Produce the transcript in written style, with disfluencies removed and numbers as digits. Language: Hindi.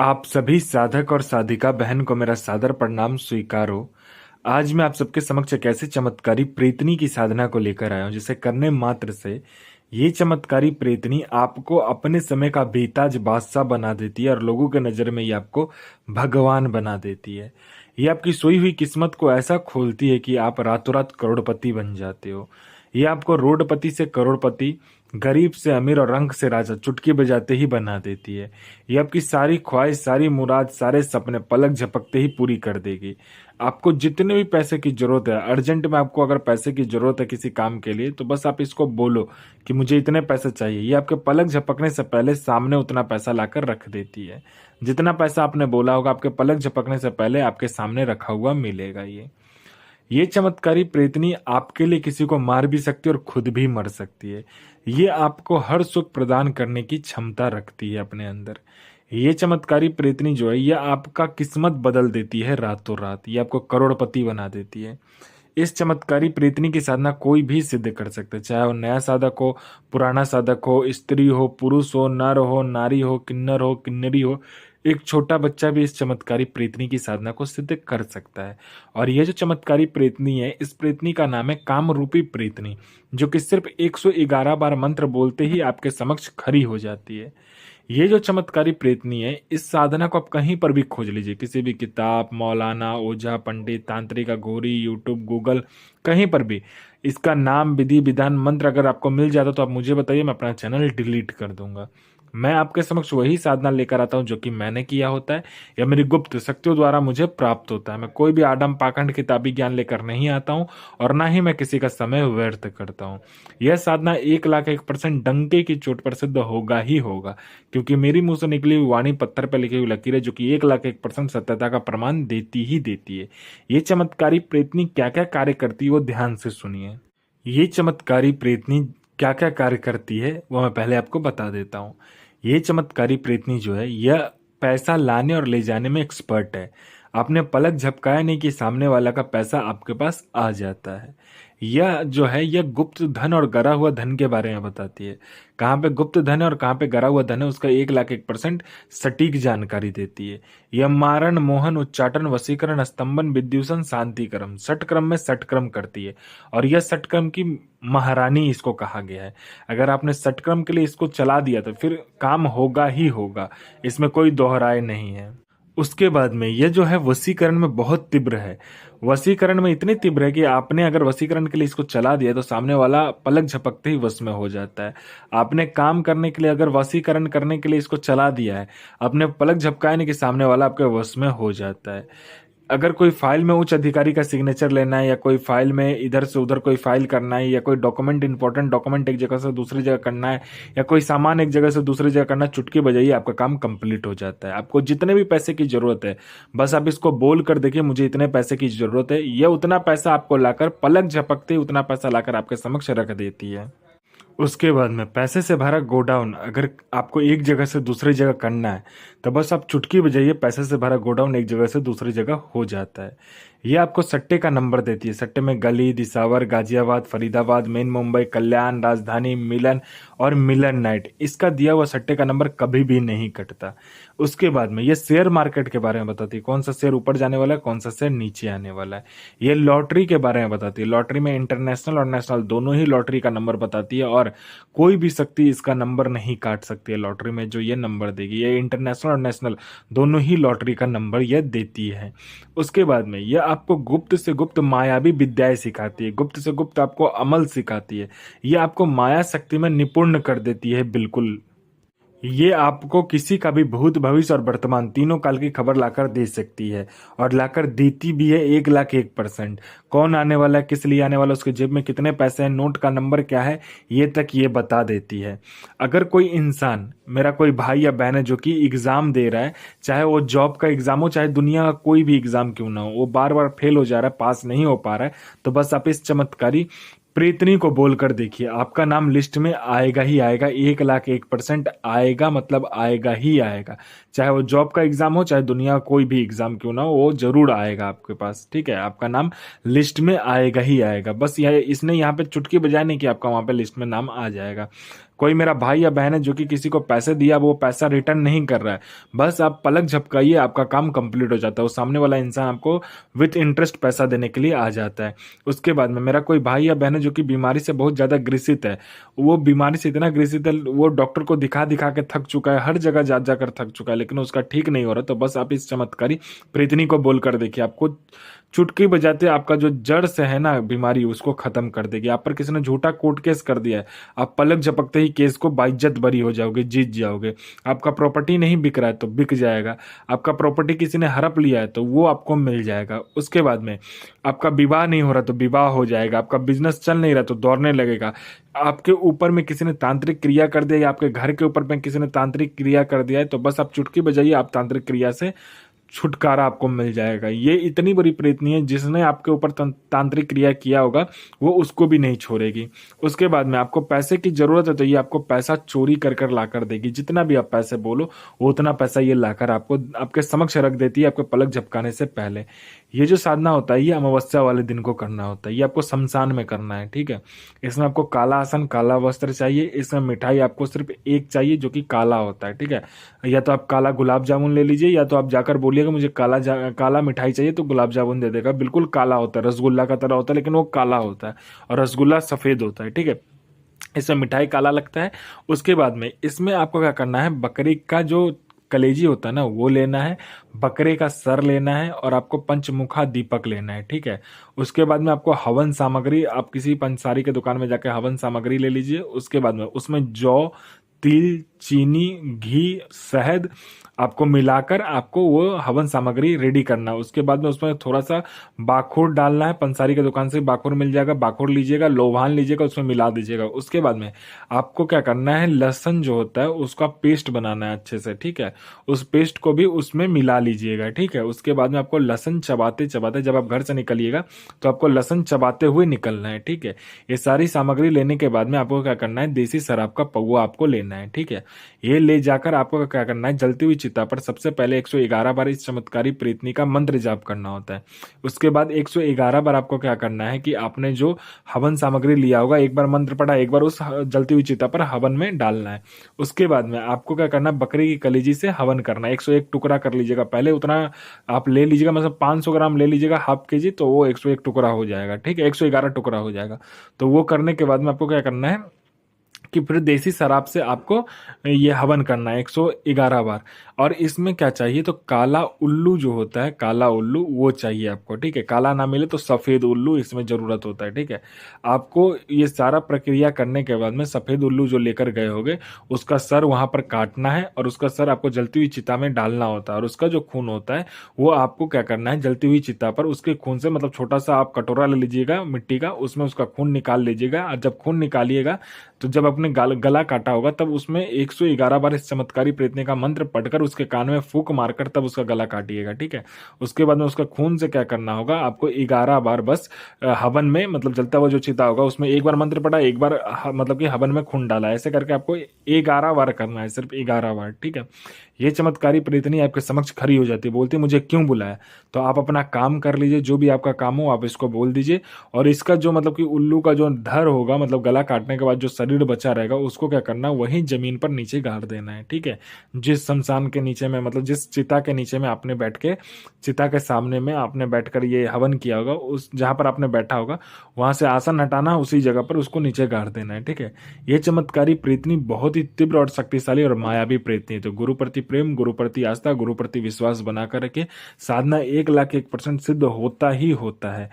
आप सभी साधक और साधिका बहन को मेरा सादर प्रणाम स्वीकारो। आज मैं आप सबके समक्ष एक ऐसी चमत्कारी प्रेतनी की साधना को लेकर आया हूं जिसे करने मात्र से ये चमत्कारी प्रेतनी आपको अपने समय का बेताज बादशाह बना देती है और लोगों के नजर में ये आपको भगवान बना देती है। ये आपकी सोई हुई किस्मत को ऐसा खोलती है कि आप रातों रात करोड़पति बन जाते हो। ये आपको रोडपति से करोड़पति, गरीब से अमीर और रंक से राजा चुटकी बजाते ही बना देती है। ये आपकी सारी ख्वाहिश, सारी मुराद, सारे सपने पलक झपकते ही पूरी कर देगी। आपको जितने भी पैसे की जरूरत है, अर्जेंट में आपको अगर पैसे की जरूरत है किसी काम के लिए, तो बस आप इसको बोलो कि मुझे इतने पैसे चाहिए। ये आपके पलक झपकने से पहले सामने उतना पैसा लाकर रख देती है। जितना पैसा आपने बोला होगा आपके पलक झपकने से पहले आपके सामने रखा हुआ मिलेगा। ये चमत्कारी प्रेतनी आपके लिए किसी को मार भी सकती है और खुद भी मर सकती है। ये आपको हर सुख प्रदान करने की क्षमता रखती है अपने अंदर। ये चमत्कारी प्रेतनी जो है ये आपका किस्मत बदल देती है रातों रात। ये आपको करोड़पति बना देती है। इस चमत्कारी प्रेतनी की साधना कोई भी सिद्ध कर सकता है, चाहे वो नया साधक हो, पुराना साधक हो, स्त्री हो, पुरुष हो, नर हो, नारी हो, किन्नर हो, किन्नरी हो। एक छोटा बच्चा भी इस चमत्कारी प्रेतनी की साधना को सिद्ध कर सकता है। और यह जो चमत्कारी प्रेतनी है, इस प्रेतनी का नाम है काम रूपी प्रेतनी, जो कि सिर्फ 111 बार मंत्र बोलते ही आपके समक्ष खड़ी हो जाती है। ये जो चमत्कारी प्रेतनी है, इस साधना को आप कहीं पर भी खोज लीजिए, किसी भी किताब, मौलाना, ओझा, पंडित, तांत्रिक, अघोरी, यूट्यूब, गूगल, कहीं पर भी इसका नाम, विधि विधान, मंत्र अगर आपको मिल जाता तो आप मुझे बताइए, मैं अपना चैनल डिलीट कर दूंगा। मैं आपके समक्ष वही साधना लेकर आता हूं जो कि मैंने किया होता है या मेरी गुप्त शक्तियों द्वारा मुझे प्राप्त होता है। मैं कोई भी आडम पाखंड किताबी ज्ञान लेकर नहीं आता हूं और ना ही मैं किसी का समय व्यर्थ करता हूं। यह साधना 1,01% डंके की चोट पर सिद्ध होगा ही होगा, क्योंकि मेरी मुंह से निकली हुई वाणी पत्थर पर लिखी हुई लकीर है, जो कि 1,01% सत्यता का प्रमाण देती ही देती है। ये चमत्कारी प्रेतनी क्या क्या कार्य करती है वो ध्यान से सुनिए। ये चमत्कारी प्रेतनी क्या क्या कार्य करती है वो मैं पहले आपको बता देता हूँ। ये चमत्कारी प्रेतनी जो है यह पैसा लाने और ले जाने में एक्सपर्ट है। आपने पलक झपकाया नहीं कि सामने वाला का पैसा आपके पास आ जाता है। यह जो है यह गुप्त धन और गरा हुआ धन के बारे में बताती है। कहाँ पे गुप्त धन है और कहाँ पे गरा हुआ धन है उसका 1,01% सटीक जानकारी देती है। यह मारण, मोहन, उच्चाटन, वशीकरण, स्तंभन, विद्युषण, शांतिक्रम, षटक्रम में षटक्रम करती है। और यह षटक्रम की महारानी इसको कहा गया है। अगर आपने षटक्रम के लिए इसको चला दिया तो फिर काम होगा ही होगा, इसमें कोई दोहराए नहीं है। उसके बाद में यह जो है वशीकरण में बहुत तीव्र है। वशीकरण में इतनी तीव्र है कि आपने अगर वशीकरण के लिए इसको चला दिया तो सामने वाला पलक झपकते ही वश में हो जाता है। आपने काम करने के लिए अगर वशीकरण करने के लिए इसको चला दिया है, आपने पलक झपकाया नहीं कि सामने वाला आपके वश में हो जाता है। अगर कोई फाइल में उच्च अधिकारी का सिग्नेचर लेना है या कोई फाइल में इधर से उधर कोई फाइल करना है या कोई डॉक्यूमेंट, इंपॉर्टेंट डॉक्यूमेंट एक जगह से दूसरी जगह करना है या कोई सामान एक जगह से दूसरी जगह करना है, चुटकी बजाइए आपका काम कंप्लीट हो जाता है। आपको जितने भी पैसे की जरूरत है बस आप इसको बोल कर देखिए, मुझे इतने पैसे की जरूरत है। यह उतना पैसा आपको लाकर पलक झपकते ही उतना पैसा लाकर आपके समक्ष रख देती है। उसके बाद में पैसे से भरा गोडाउन अगर आपको एक जगह से दूसरी जगह करना है तो बस आप चुटकी बजाइए, पैसे से भरा गोडाउन एक जगह से दूसरी जगह हो जाता है। ये आपको सट्टे का नंबर देती है। सट्टे में गली, दिसावर, गाजियाबाद, फरीदाबाद, मेन मुंबई, कल्याण, राजधानी, मिलन और मिलन नाइट, इसका दिया हुआ सट्टे का नंबर कभी भी नहीं कटता। उसके बाद में ये शेयर मार्केट के बारे में बताती है, कौन सा शेयर ऊपर जाने वाला है, कौन सा शेयर नीचे आने वाला है। ये लॉटरी के बारे में बताती है, लॉटरी में इंटरनेशनल और नेशनल दोनों ही लॉटरी का नंबर बताती है और कोई भी शक्ति इसका नंबर नहीं काट सकती है। लॉटरी में जो ये नंबर देगी, ये इंटरनेशनल और नेशनल दोनों ही लॉटरी का नंबर यह देती है। उसके बाद में यह आपको गुप्त से गुप्त मायावी विद्याएं सिखाती है, गुप्त से गुप्त आपको अमल सिखाती है। यह आपको माया शक्ति में निपुण कर देती है। बिल्कुल ये आपको किसी का भी भूत, भविष्य और वर्तमान तीनों काल की खबर लाकर दे सकती है और लाकर देती भी है 1,01%। कौन आने वाला है, किस लिए आने वाला है, उसके जेब में कितने पैसे हैं, नोट का नंबर क्या है, ये तक ये बता देती है। अगर कोई इंसान, मेरा कोई भाई या बहन है जो कि एग्जाम दे रहा है, चाहे वो जॉब का एग्जाम हो, चाहे दुनिया का कोई भी एग्जाम क्यों ना हो, वो बार बार फेल हो जा रहा है, पास नहीं हो पा रहा है, तो बस आप इस चमत्कारी प्रेतनी को बोलकर देखिए, आपका नाम लिस्ट में आएगा ही आएगा। 1,01% आएगा, मतलब आएगा ही आएगा। चाहे वो जॉब का एग्जाम हो, चाहे दुनिया का कोई भी एग्जाम क्यों ना हो, वो जरूर आएगा आपके पास। ठीक है, आपका नाम लिस्ट में आएगा ही आएगा। बस यह इसने यहाँ पे चुटकी बजाने की आपका वहां पे लिस्ट में नाम आ जाएगा। कोई मेरा भाई या बहन है जो कि किसी को पैसे दिया, वो पैसा रिटर्न नहीं कर रहा है, बस आप पलक झपकाइए, आपका काम कंप्लीट हो जाता है। वो सामने वाला इंसान आपको विथ इंटरेस्ट पैसा देने के लिए आ जाता है। उसके बाद में मेरा कोई भाई या बहन है जो कि बीमारी से बहुत ज़्यादा ग्रसित है, वो बीमारी से इतना ग्रसित है, वो डॉक्टर को दिखा दिखा के थक चुका है, हर जगह जा जाकर थक चुका है, लेकिन उसका ठीक नहीं हो रहा, तो बस आप इस चमत्कारी प्रीतनी को बोलकर देखिए, आपको चुटकी बजाते आपका जो जड़ से है ना बीमारी, उसको खत्म कर देगी। आप पर किसी ने झूठा कोर्ट केस कर दिया है, आप पलक झपकते ही केस को बाइज्जत बरी हो जाओगे, जीत जाओगे। आपका प्रॉपर्टी नहीं बिक रहा है तो बिक जाएगा, आपका प्रॉपर्टी किसी ने हड़प लिया है तो वो आपको मिल जाएगा। उसके बाद में आपका विवाह नहीं हो रहा तो विवाह हो जाएगा, आपका बिजनेस चल नहीं रहा तो दौड़ने लगेगा, आपके ऊपर में किसी ने तांत्रिक क्रिया कर दिया या आपके घर के ऊपर में किसी ने तांत्रिक क्रिया कर दिया है, तो बस आप चुटकी बजाइए, आप तांत्रिक क्रिया से छुटकारा आपको मिल जाएगा। ये इतनी बड़ी प्रेतनी है, जिसने आपके ऊपर तांत्रिक क्रिया किया होगा वो उसको भी नहीं छोड़ेगी। उसके बाद में आपको पैसे की जरूरत है तो ये आपको पैसा चोरी कर कर ला कर देगी, जितना भी आप पैसे बोलो वो उतना पैसा ये लाकर आपको आपके समक्ष रख देती है, आपके पलक झपकाने से पहले। ये जो साधना होता है ये अमावस्या वाले दिन को करना होता है, ये आपको शमशान में करना है, ठीक है। इसमें आपको काला आसन, काला वस्त्र चाहिए, इसमें मिठाई आपको सिर्फ एक चाहिए जो कि काला होता है, ठीक है। या तो आप काला गुलाब जामुन ले लीजिए, या तो आप जाकर बोलिएगा मुझे काला मिठाई चाहिए तो गुलाब जामुन दे देगा। बिल्कुल काला होता है, रसगुल्ला का तरह होता है, लेकिन वो काला होता है, और रसगुल्ला सफेद होता है, ठीक है। इसमें मिठाई काला लगता है। उसके बाद में इसमें आपको क्या करना है, बकरी का जो कलेजी होता है ना वो लेना है, बकरे का सर लेना है, और आपको पंचमुखा दीपक लेना है, ठीक है। उसके बाद में आपको हवन सामग्री, आप किसी पंसारी के दुकान में जाकर हवन सामग्री ले लीजिए। उसके बाद में उसमें जौ, तिल, चीनी, घी, शहद आपको मिलाकर आपको वो हवन सामग्री रेडी करना है। उसके बाद में उसमें थोड़ा सा बाखुर डालना है, पंसारी के दुकान से बाखुर मिल जाएगा, बाखुर लीजिएगा, लोभान लीजिएगा, उसमें मिला दीजिएगा। उसके बाद में आपको क्या करना है, लहसुन जो होता है उसका पेस्ट बनाना है अच्छे से, ठीक है। उस पेस्ट को भी उसमें मिला लीजिएगा, ठीक है। उसके बाद में आपको लहसुन चबाते चबाते, जब आप घर से निकलिएगा तो आपको लहसुन चबाते हुए निकलना है, ठीक है। ये सारी सामग्री लेने के बाद में आपको क्या करना है, देसी शराब का पौवा आपको लेना है, ठीक है। ये ले जाकर आपको क्या करना है, जलती हुई चिता पर सबसे पहले 111 बार इस चमत्कारी प्रीतनी का मंत्र जाप करना होता है। उसके बाद 111 बार आपको क्या करना है कि आपने जो हवन सामग्री लिया होगा, एक बार मंत्र पढ़ा, एक बार उस जलती हुई चिता पर हवन में डालना है। उसके बाद में आपको क्या करना है, बकरी की कलेजी से हवन करना है। 101 टुकड़ा कर लीजिएगा, पहले उतना आप ले लीजिएगा, मतलब 500 ग्राम ले लीजिएगा, हाफ केजी, तो वो 101 टुकड़ा हो जाएगा, ठीक है। 111 टुकड़ा हो जाएगा। तो वो करने के बाद में आपको क्या करना है कि फिर देसी शराब से आपको ये हवन करना है 111 बार। और इसमें क्या चाहिए, तो काला उल्लू जो होता है, काला उल्लू वो चाहिए आपको, ठीक है। काला ना मिले तो सफेद उल्लू इसमें जरूरत होता है, ठीक है। आपको ये सारा प्रक्रिया करने के बाद में सफेद उल्लू जो लेकर गए होगे उसका सर वहां पर काटना है, और उसका सर आपको जलती हुई चिता में डालना होता है। और उसका जो खून होता है वो आपको क्या करना है, जलती हुई चिता पर उसके खून से, मतलब छोटा सा आप कटोरा ले लीजिएगा मिट्टी का, उसमें उसका खून निकाल लीजिएगा। और जब खून निकालिएगा तो जब आपने गला काटा होगा तब उसमें 111 बार इस चमत्कारी प्रेतने का मंत्र पढ़कर उसके कान में फूंक मारकर तब उसका गला काटिएगा, ठीक है। उसके बाद में उसका खून से क्या करना होगा, आपको 11 बार बस हवन में, मतलब जलता हुआ जो चिता होगा उसमें एक बार मंत्र पढ़ा, एक बार मतलब कि हवन में खून डाला, ऐसे करके आपको 11 बार करना है, सिर्फ 11 बार, ठीक है। ये चमत्कारी प्रेतनी आपके समक्ष खड़ी हो जाती है, बोलती है मुझे क्यों बुलाया। तो आप अपना काम कर लीजिए, जो भी आपका काम हो आप इसको बोल दीजिए। और इसका जो मतलब कि उल्लू का जो धर होगा, मतलब गला काटने के बाद जो शरीर बचा रहेगा उसको क्या करना, वहीं जमीन पर नीचे गाड़ देना है, ठीक है। जिस शमशान के नीचे में, मतलब जिस चिता के नीचे में आपने बैठ के, चिता के सामने में आपने बैठकर ये हवन किया होगा, उस जहां पर आपने बैठा होगा वहां से आसन हटाना, उसी जगह पर उसको नीचे गाड़ देना है, ठीक है। ये चमत्कारी प्रेतनी बहुत ही तीव्र और शक्तिशाली और मायावी प्रेतनी है। तो गुरु प्रति प्रेम, गुरु प्रति आस्था, गुरु प्रति विश्वास बनाकर रखे, साधना 1,01% सिद्ध होता ही होता है।